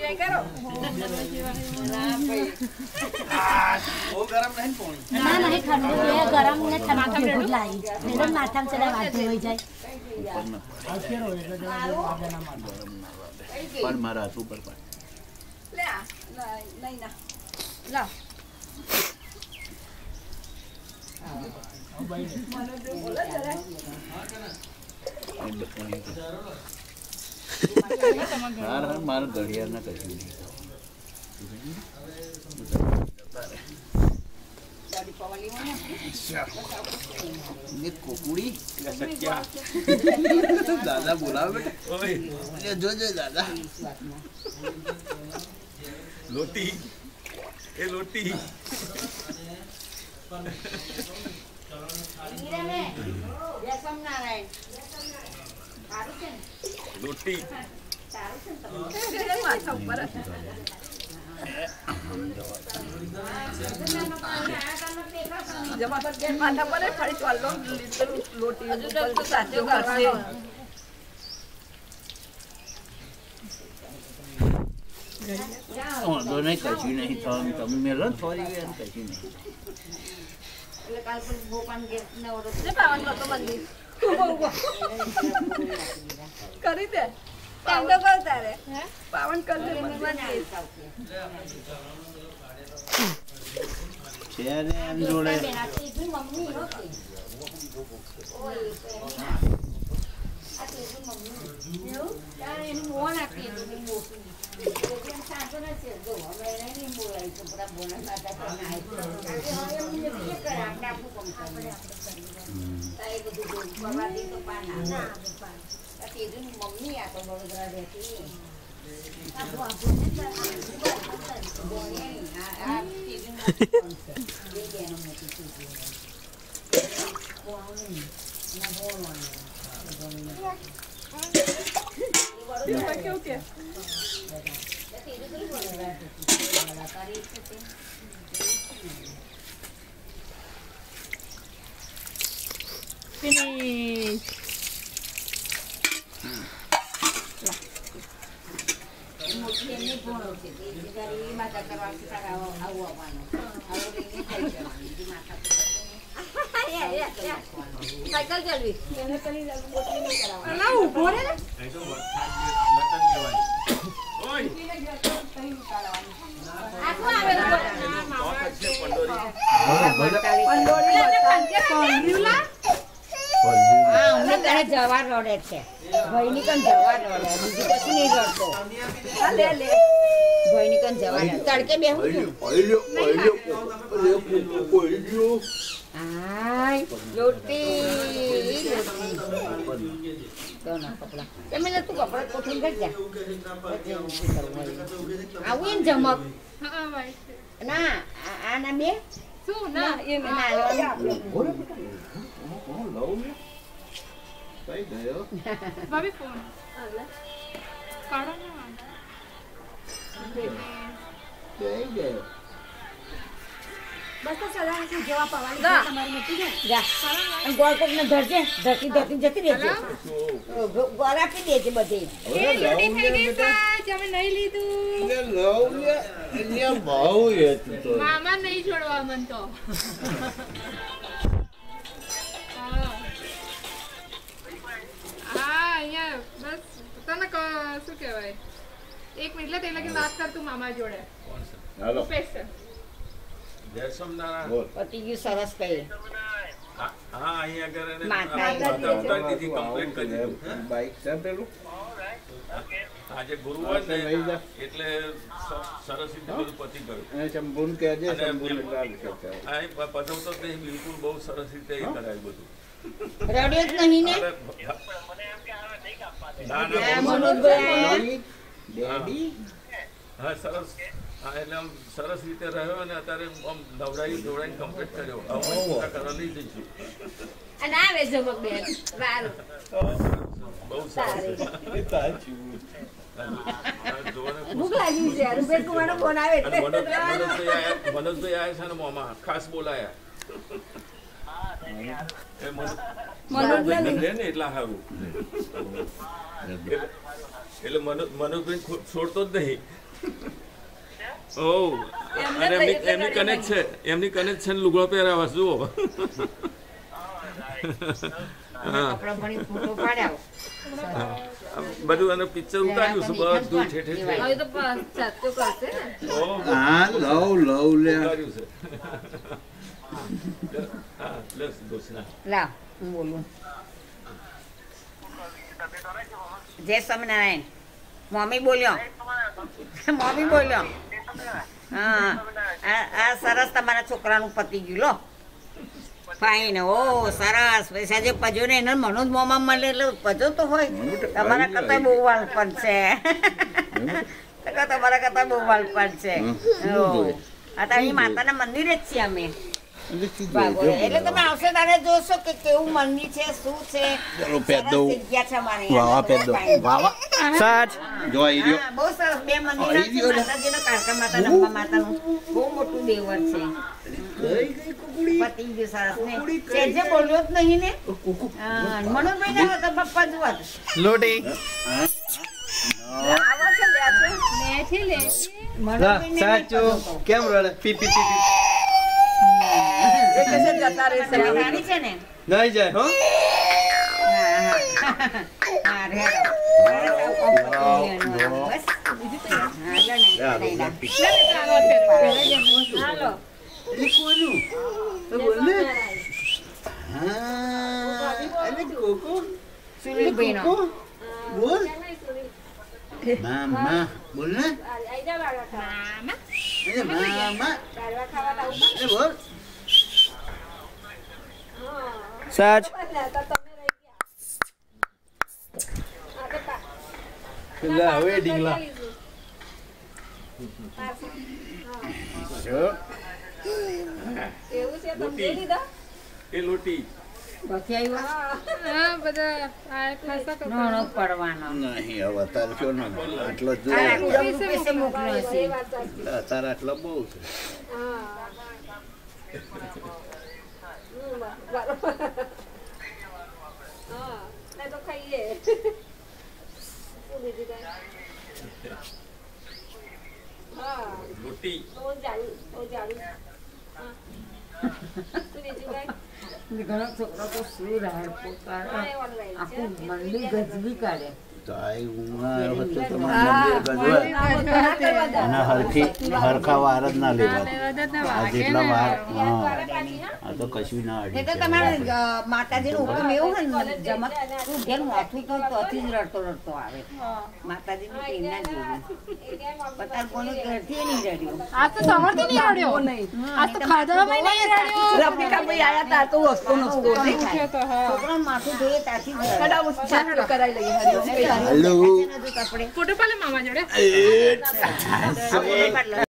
जय करो वो गरम नहीं पानी ना नहीं ठंडू है गरम ने ठंडा में भूल लाई मेरे माथा में चला बात हो जाए पर मारा ऊपर पर ले आ नहीं ना ला बोला जरा यार मारा घड़ियाल ना कहीं नहीं ये कोकुड़ी क्या दादा बोला बेटा ये जो दादा लोटी ये लोटी लोटी माथा ऊपर जब माथा पर फड़ी चल लो लोटी ऊपर साथियों करसे दोनों कहीं नहीं था तब मेरा थोड़ी भी कहीं नहीं काल पण भोपान गेट नवरो ते पावन करतो मंदिर करी दे चांगलं करता रे पावन करते मंदिर चेहरे हम जोड़े मम्मी होती ओय आती मम्मी नो यार इन मोन आती है मोटी लेकिन सातो ना से दो मैंने नहीं बोलाई तो बड़ा बोना आता करना है हम ये कर अपने आप को कम करना ताई को दो बर्बादी तो पाना ना आती है मम्मी आ तो बड़ोदरा रहती अब वो बोने आप तीन ये देना मोटी चीज वो ना बोलवाना ये क्या होती है Finish. ini bono sih, dari mata terus kita awak mana, awak ini saja di mata Ya. Cycle चलवी मैंने कहीं बोतल नहीं करा ना ऊपर है एकदम लटन जवानी ओए aku ambil बहुत अच्छे पंडोरी पंडोरी पंजे पंडीला હા અમને તને જવાર રોડે છે ભાઈની કન જવાર રોડે બીજું કશું નહીં રોડતો ले ભાઈની કન જવાર તડકે બેહું છું આય રોટી તો ના કપડા તમે લે તું કપડા કોઠીને કરી જા આવું એમ જમક हां भाई ના આના બે શું ના ये ના भाभी फोन काढा ना बस तो चला है जेवा पवानी તમારી મોટી છે જા અને ગોળ કોકને ધરજે ધરતી ધરતી જતી રહેજે ગોળ આપી દેજે બધી એ લોટી થઈ ગઈ સાચ અમે નહીં લીધું મામા નહીં છોડવા મન તો હા અહીંયા બસ તને શું કહેવાય એક મિનિટ લે તેલા કે વાત કર તું મામા જોડે હાલો ઉપેશ જય સોમનારાયણ પતિ ગયું સરસ કહી હા અહીંયા આગળ એને માતા ઉતારી દીધી કમ્પ્લેન કરી દીધું બાઈક છે પેલું આજે ગુરુવાર ને એટલે સરસ રીતે બધું પતી ગયું અને શંભુન કહેજે શંભુન લાલ કહેતા આ પધવતો જ નહીં બિલકુલ બહુ સરસ રીતે એ કરાય બધું રડ્યો જ નહીં ને મનોજભાઈ ડેડી હા સરસ હા એટલે આમ સરસ રીતે રહ્યો અને અત્યારે આમ નવડાવી દોડાઈને કમ્પ્લીટ કર્યો હવે કરવા લઈ જઈશું અને આવે જમક બેન વારું બહુ સરસ ભૂખ લાગી છે રૂપેશ કુમારનો ફોન આવે એટલે મનોજભાઈ આવ્યા છે ને મોમાં ખાસ બોલાયા મનોજભાઈ ને એટલા સારું એટલે મનોજભાઈ છોડતો જ નહીં ઓહ અને એમની કનેક્ટ છે, એમની કનેક્ટ છે લુગડો પહેરાવા જુઓ. કપડા ભણી ફોટો પાડ્યા બધું અને પિક્ચર ઉતાર્યું છે બધું ઠેઠે હવે તો સાચું કરશે ને. હા લવ લે ઉતાર્યું છે. હા લેસ દોસ્ત લાવ હું બોલું. જય સ્વામિનારાયણ. મમ્મી બોલ્યો. મમ્મી બોલ્યો. હા આ સરસ તમારા છોકરાનું પતી ગયું લો. ફાઈન. ઓ સરસ. પૈસા જે પજો ને એને મનો જ મોમાં મળે એટલે પજો તો હોય. તમારા કરતા બહુ વાલપણ છે. તમારા કરતા બહુ વાલપણ છે. આ તો અહીં માતાના મંદિરે જ છીએ અમે. એટલે તમે આવશે તારે જોશો કે કેવું મંદિર છે, શું છે. સરસ જગ્યા છે અમારે. જો આવી રહ્યો. હા, બહુ સરસ. બે મંદિર છે. માતાજીનો કાળકા માતા, અંબા માતાનું બહુ મોટું દેવળ છે. પતી ગયું સરસ ને. સેજે બોલ્યો જ નહીં ને. હા, મનોજભાઈ ના હતા પપ્પા જુઓ. લોટી આવા છે લે છે. મનોજભાઈને સાચું કેમ રડે પી પી પી પી એ કશે જતા રહેશે. રાણી છે ને. નહીં જાય હો. હા રેડો. બસ. હાલો. સુનિલભાઈનો. મામા બોલ ને મામા બોલ. સાચ લા વેડિંગ લા એવું છે તમે લઈ લીધા? એ લોટી પછી આવ્યો. નાનો પડવાનો. નહીં હવે તારે કયો ના આટલો જ પૈસે મોકલ્યો છે. તારા આટલો બહુ છે. હા નહીં તો ખાઈએ. શું બીજું કાંઈ? હા લોટી તો જાડું. હા શું બીજું કાંઈ? ઘણો છોકરો તો શું રાડ પોકાર હા, એ વાળું રાઈ છે. આખું મંડી ગજવી કાઢે. તો આ ઉંમર હતો તો મંદિર ગજવાય. અને હરખા વાર જ ના લેવા. આ જેટલા વાર આ તો કશું ના એ તો અડી. તમારે માતાજીનું હુકમ એવું હોય ને જમત તું ઘેર માથું તો તોથી જ રડતો આવે. માતાજીની પ્રેરણા જેવી. પતાર કોને ઘરથી નહીં રડ્યો. आज तो समर्थन नहीं रड़ियो आज तो खाधा में नहीं रड़ियो રફીકાભાઈ આયા તા તો વસ્તુ નસ્તો નહીં. છોકરાનું માથું ધોયે ત્યાંથી જ રડે. કડાવું ચાલ કરાઈ લઈએ. હરિઓમ. હજુ કપડે फोटो पाले मामा जोड़े કપડે પાડલો.